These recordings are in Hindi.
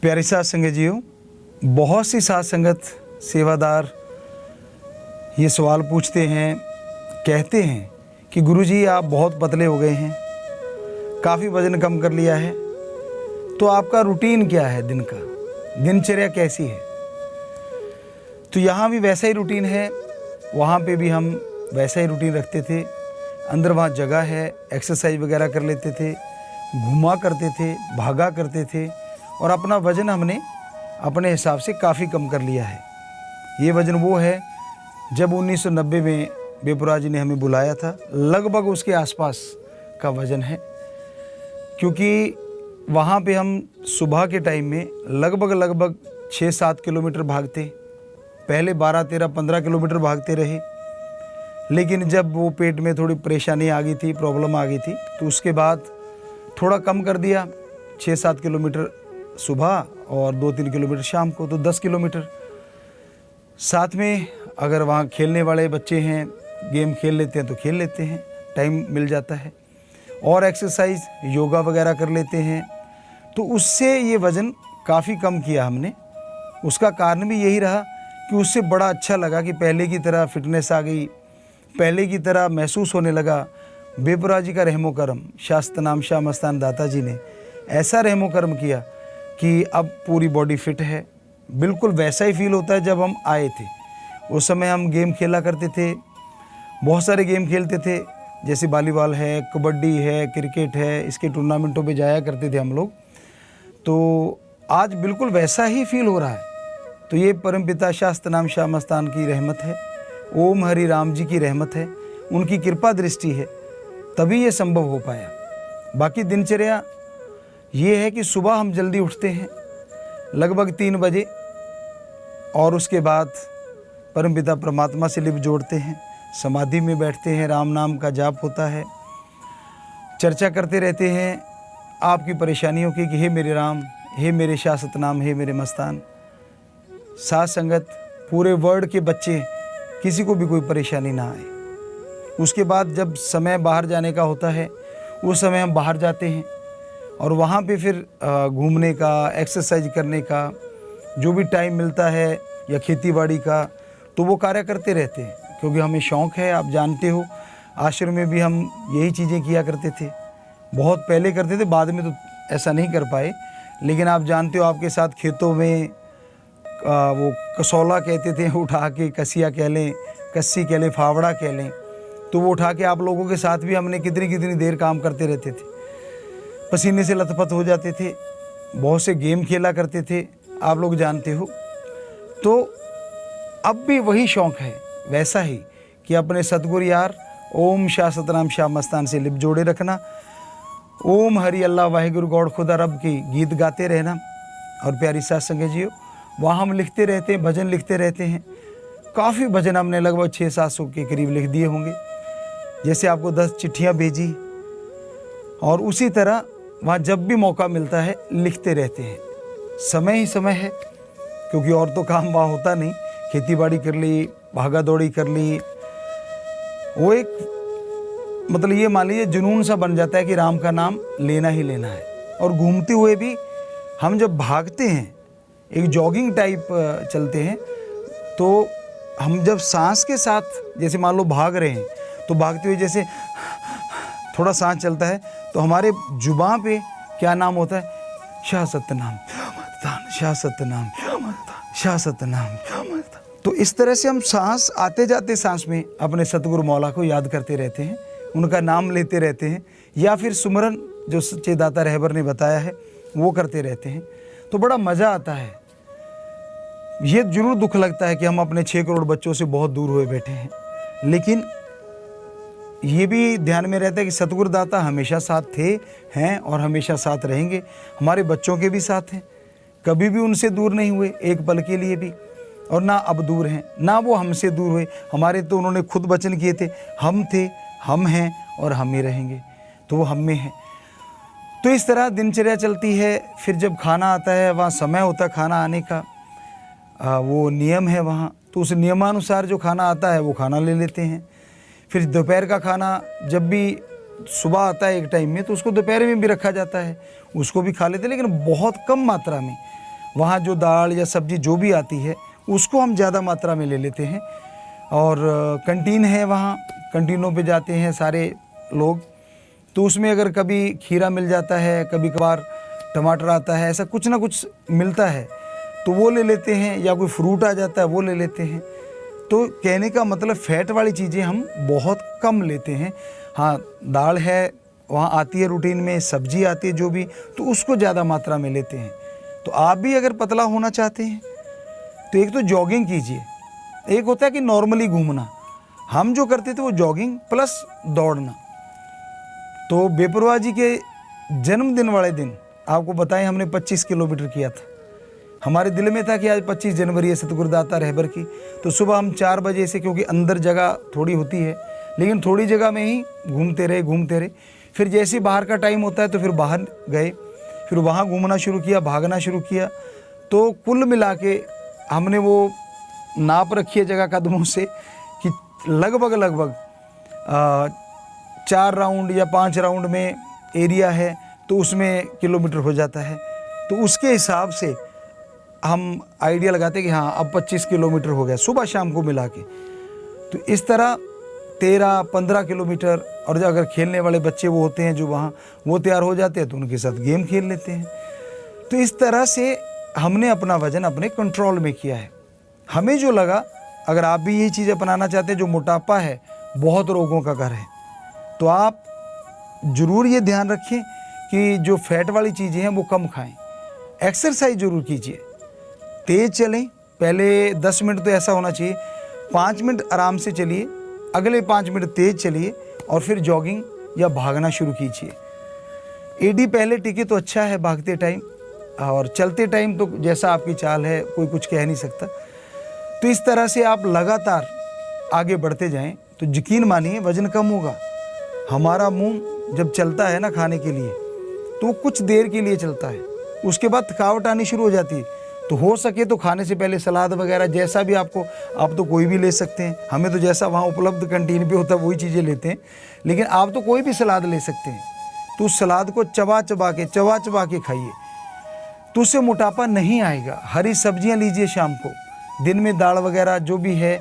प्यारी साथ संगत जीओ, बहुत सी साथ संगत सेवादार ये सवाल पूछते हैं, कहते हैं कि गुरुजी आप बहुत पतले हो गए हैं, काफ़ी वज़न कम कर लिया है, तो आपका रूटीन क्या है दिन का, दिनचर्या कैसी है। तो यहाँ भी वैसा ही रूटीन है, वहाँ पे भी हम वैसा ही रूटीन रखते थे। अंदर वहाँ जगह है, एक्सरसाइज वगैरह कर लेते थे, घूमा करते थे, भागा करते थे और अपना वज़न हमने अपने हिसाब से काफ़ी कम कर लिया है। ये वज़न वो है जब 1990 में बेपुरा जी ने हमें बुलाया था, लगभग उसके आसपास का वज़न है। क्योंकि वहाँ पे हम सुबह के टाइम में लगभग 6-7 किलोमीटर भागते, पहले 12, 13, 15 किलोमीटर भागते रहे। लेकिन जब वो पेट में थोड़ी परेशानी आ गई थी, प्रॉब्लम आ गई थी, तो उसके बाद थोड़ा कम कर दिया, 6-7 किलोमीटर सुबह और 2-3 किलोमीटर शाम को, तो 10 किलोमीटर। साथ में अगर वहाँ खेलने वाले बच्चे हैं, गेम खेल लेते हैं तो खेल लेते हैं, टाइम मिल जाता है। और एक्सरसाइज योगा वगैरह कर लेते हैं, तो उससे ये वज़न काफ़ी कम किया हमने। उसका कारण भी यही रहा कि उससे बड़ा अच्छा लगा कि पहले की तरह फिटनेस आ गई, पहले की तरह महसूस होने लगा। बेपुरा जी का रहमो करम, शास्त्र नाम शाह मस्तान दाता जी ने ऐसा रहमो करम किया कि अब पूरी बॉडी फिट है। बिल्कुल वैसा ही फील होता है जब हम आए थे। उस समय हम गेम खेला करते थे, बहुत सारे गेम खेलते थे, जैसे वॉलीबॉल है, कबड्डी है, क्रिकेट है, इसके टूर्नामेंटों पे जाया करते थे हम लोग। तो आज बिल्कुल वैसा ही फील हो रहा है। तो ये परमपिता शास्त्र नाम शाह मस्तान की रहमत है, ओम हरि राम जी की रहमत है, उनकी कृपा दृष्टि है, तभी ये संभव हो पाया। बाकी दिनचर्या ये है कि सुबह हम जल्दी उठते हैं लगभग 3 बजे और उसके बाद परमपिता परमात्मा से लिप जोड़ते हैं, समाधि में बैठते हैं, राम नाम का जाप होता है, चर्चा करते रहते हैं आपकी परेशानियों की कि हे मेरे राम, हे मेरे शाह सतनाम, हे मेरे मस्तान। साथ संगत पूरे वर्ल्ड के बच्चे, किसी को भी कोई परेशानी ना आए। उसके बाद जब समय बाहर जाने का होता है, उस समय हम बाहर जाते हैं और वहाँ पे फिर घूमने का, एक्सरसाइज करने का जो भी टाइम मिलता है या खेती बाड़ी का, तो वो कार्य करते रहते हैं। क्योंकि हमें शौक़ है, आप जानते हो आश्रम में भी हम यही चीज़ें किया करते थे। बहुत पहले करते थे, बाद में तो ऐसा नहीं कर पाए। लेकिन आप जानते हो आपके साथ खेतों में वो कसौला कहते थे, उठा के कसिया कह लें, कस्सी कह लें, फावड़ा कह लें, तो वो उठा के आप लोगों के साथ भी हमने कितनी देर काम करते रहते थे। पसीने से लथपथ हो जाते थे, बहुत से गेम खेला करते थे, आप लोग जानते हो। तो अब भी वही शौक़ है, वैसा ही कि अपने सतगुरु यार ओम शाह सतनाम शाह मस्तान से लिप जोड़े रखना, ओम हरि अल्लाह वाहिगुरु गौड़ खुदा रब की गीत गाते रहना। और प्यारी साथ संगत जीओ, वहाँ हम लिखते रहते हैं, भजन लिखते रहते हैं। काफ़ी भजन हमने लगभग 600-700 के करीब लिख दिए होंगे। जैसे आपको 10 चिट्ठियाँ भेजी, और उसी तरह वहाँ जब भी मौका मिलता है लिखते रहते हैं। समय ही समय है, क्योंकि और तो काम वहाँ होता नहीं। खेती बाड़ी कर ली, भागा दौड़ी कर ली, वो एक मतलब ये मान लीजिए जुनून सा बन जाता है कि राम का नाम लेना ही लेना है। और घूमते हुए भी हम जब भागते हैं, एक जॉगिंग टाइप चलते हैं, तो हम जब सांस के साथ जैसे मान लो भाग रहे हैं, तो भागते हुए जैसे थोड़ा सांस चलता है, तो हमारे जुबान पे क्या नाम होता है, शाह सतनाम शाह सतनाम शाह सतनाम। तो इस तरह से हम सांस आते जाते सांस में अपने सतगुरु मौला को याद करते रहते हैं, उनका नाम लेते रहते हैं, या फिर सुमरन जो सच्चे दाता रहबर ने बताया है वो करते रहते हैं। तो बड़ा मज़ा आता है। ये जरूर दुख लगता है कि हम अपने 6 करोड़ बच्चों से बहुत दूर हुए बैठे हैं, लेकिन ये भी ध्यान में रहता है कि सतगुरु दाता हमेशा साथ थे, हैं और हमेशा साथ रहेंगे। हमारे बच्चों के भी साथ हैं, कभी भी उनसे दूर नहीं हुए एक पल के लिए भी, और ना अब दूर हैं, ना वो हमसे दूर हुए। हमारे तो उन्होंने खुद वचन किए थे, हम थे, हम हैं और हम ही रहेंगे, तो वो हम में है। तो इस तरह दिनचर्या चलती है। फिर जब खाना आता है, वहाँ समय होता है खाना आने का, वो नियम है वहाँ, तो उस नियमानुसार जो खाना आता है वो खाना ले लेते हैं। फिर दोपहर का खाना जब भी सुबह आता है एक टाइम में, तो उसको दोपहर में भी रखा जाता है, उसको भी खा लेते हैं, लेकिन बहुत कम मात्रा में। वहाँ जो दाल या सब्जी जो भी आती है उसको हम ज़्यादा मात्रा में ले लेते हैं। और कैंटीन है, वहाँ कैंटीनों पे जाते हैं सारे लोग, तो उसमें अगर कभी खीरा मिल जाता है, कभी कभार टमाटर आता है, ऐसा कुछ ना कुछ मिलता है तो वो ले लेते हैं, या कोई फ्रूट आ जाता है वो ले लेते हैं। तो कहने का मतलब फैट वाली चीज़ें हम बहुत कम लेते हैं। हाँ, दाल है वहाँ आती है रूटीन में, सब्जी आती है जो भी, तो उसको ज़्यादा मात्रा में लेते हैं। तो आप भी अगर पतला होना चाहते हैं तो एक तो जॉगिंग कीजिए, एक होता है कि नॉर्मली घूमना, हम जो करते थे वो जॉगिंग प्लस दौड़ना। तो बेपरवाह जी के जन्मदिन वाले दिन आपको बताएं हमने 25 किलोमीटर किया था। हमारे दिल में था कि आज 25 जनवरी है सतगुरुदाता रहबर की, तो सुबह हम 4 बजे से, क्योंकि अंदर जगह थोड़ी होती है लेकिन थोड़ी जगह में ही घूमते रहे। फिर जैसे बाहर का टाइम होता है तो फिर बाहर गए, फिर वहाँ घूमना शुरू किया, भागना शुरू किया। तो कुल मिला के हमने वो नाप रखी है जगह कदमों से कि लगभग 4 राउंड या 5 राउंड में एरिया है तो उसमें किलोमीटर हो जाता है। तो उसके हिसाब से हम आइडिया लगाते हैं कि हाँ अब 25 किलोमीटर हो गया सुबह शाम को मिला के। तो इस तरह 13-15 किलोमीटर, और जो अगर खेलने वाले बच्चे वो होते हैं जो वहाँ वो तैयार हो जाते हैं तो उनके साथ गेम खेल लेते हैं। तो इस तरह से हमने अपना वज़न अपने कंट्रोल में किया है। हमें जो लगा, अगर आप भी यही चीज़ अपनाना चाहते हैं, जो मोटापा है बहुत रोगों का घर है, तो आप ज़रूर ये ध्यान रखें कि जो फैट वाली चीज़ें हैं वो कम खाएं। एक्सरसाइज ज़रूर कीजिए, तेज़ चलें, पहले 10 मिनट तो ऐसा होना चाहिए, 5 मिनट आराम से चलिए, अगले 5 मिनट तेज़ चलिए और फिर जॉगिंग या भागना शुरू कीजिए। एडी पहले टिके तो अच्छा है भागते टाइम, और चलते टाइम तो जैसा आपकी चाल है कोई कुछ कह नहीं सकता। तो इस तरह से आप लगातार आगे बढ़ते जाएं तो यकीन मानिए वज़न कम होगा। हमारा मुंह जब चलता है ना खाने के लिए तो कुछ देर के लिए चलता है, उसके बाद थकावट आनी शुरू हो जाती है। तो हो सके तो खाने से पहले सलाद वगैरह जैसा भी आपको, आप तो कोई भी ले सकते हैं, हमें तो जैसा वहाँ उपलब्ध कैंटीन पे होता है वही चीज़ें लेते हैं, लेकिन आप तो कोई भी सलाद ले सकते हैं। तो उस सलाद को चबा चबा के खाइए, तो उससे मोटापा नहीं आएगा। हरी सब्जियां लीजिए शाम को, दिन में दाल वगैरह जो भी है।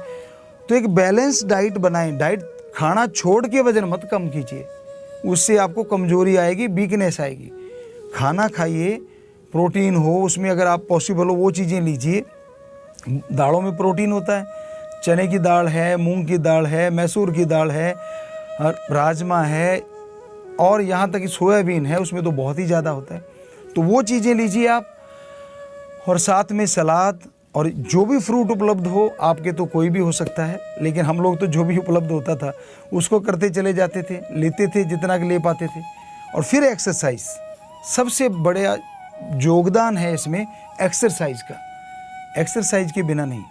तो एक बैलेंस डाइट बनाएं, डाइट खाना छोड़ के वज़न मत कम कीजिए, उससे आपको कमज़ोरी आएगी, वीकनेस आएगी। खाना खाइए, प्रोटीन हो उसमें, अगर आप पॉसिबल हो वो चीज़ें लीजिए। दालों में प्रोटीन होता है, चने की दाल है, मूंग की दाल है, मैसूर की दाल है, राजमा है, और यहाँ तक कि सोयाबीन है, उसमें तो बहुत ही ज़्यादा होता है। तो वो चीज़ें लीजिए आप, और साथ में सलाद, और जो भी फ्रूट उपलब्ध हो, आपके तो कोई भी हो सकता है, लेकिन हम लोग तो जो भी उपलब्ध होता था उसको करते चले जाते थे, लेते थे जितना कि ले पाते थे। और फिर एक्सरसाइज, सबसे बड़ा योगदान है इसमें एक्सरसाइज का, एक्सरसाइज के बिना नहीं।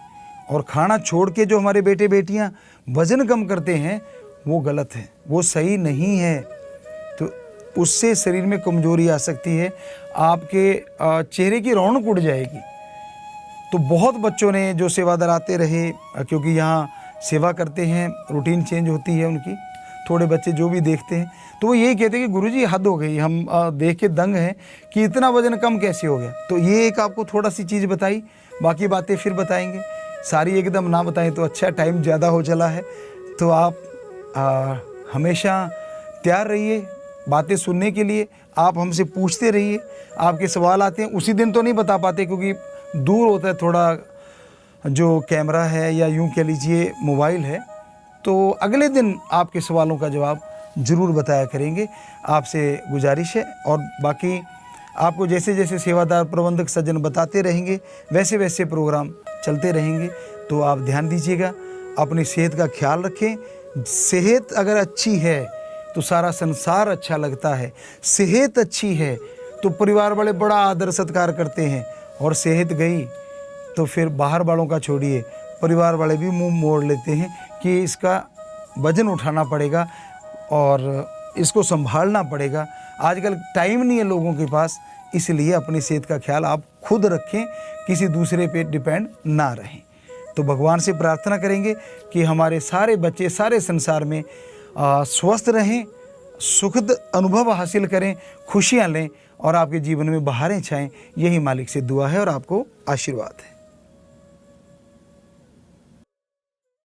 और खाना छोड़ के जो हमारे बेटे बेटियां वज़न कम करते हैं वो गलत है, वो सही नहीं है। तो उससे शरीर में कमजोरी आ सकती है, आपके चेहरे की रौनक उड़ जाएगी। तो बहुत बच्चों ने जो सेवादार आते रहे, क्योंकि यहाँ सेवा करते हैं, रूटीन चेंज होती है उनकी, थोड़े बच्चे जो भी देखते हैं तो वो यही कहते हैं कि गुरुजी हद हो गई, हम देख के दंग हैं कि इतना वज़न कम कैसे हो गया। तो ये एक आपको थोड़ा सी चीज़ बताई, बाकी बातें फिर बताएंगे, सारी एकदम ना बताएं तो अच्छा, टाइम ज़्यादा हो चला है। तो आप हमेशा तैयार रहिए बातें सुनने के लिए, आप हमसे पूछते रहिए, आपके सवाल आते हैं। उसी दिन तो नहीं बता पाते क्योंकि दूर होता है थोड़ा, जो कैमरा है या यूँ कह लीजिए मोबाइल है, तो अगले दिन आपके सवालों का जवाब ज़रूर बताया करेंगे, आपसे गुजारिश है। और बाकी आपको जैसे जैसे सेवादार प्रबंधक सज्जन बताते रहेंगे वैसे वैसे प्रोग्राम चलते रहेंगे। तो आप ध्यान दीजिएगा, अपनी सेहत का ख्याल रखें। सेहत अगर अच्छी है तो सारा संसार अच्छा लगता है, सेहत अच्छी है तो परिवार वाले बड़ा आदर सत्कार करते हैं, और सेहत गई तो फिर बाहर वालों का छोड़िए, परिवार वाले भी मुंह मोड़ लेते हैं कि इसका वज़न उठाना पड़ेगा और इसको संभालना पड़ेगा। आजकल टाइम नहीं है लोगों के पास, इसलिए अपनी सेहत का ख्याल आप खुद रखें, किसी दूसरे पे डिपेंड ना रहें। तो भगवान से प्रार्थना करेंगे कि हमारे सारे बच्चे सारे संसार में स्वस्थ रहें, सुखद अनुभव हासिल करें, खुशियाँ लें और आपके जीवन में बहारें छाएं। यही मालिक से दुआ है और आपको आशीर्वाद है।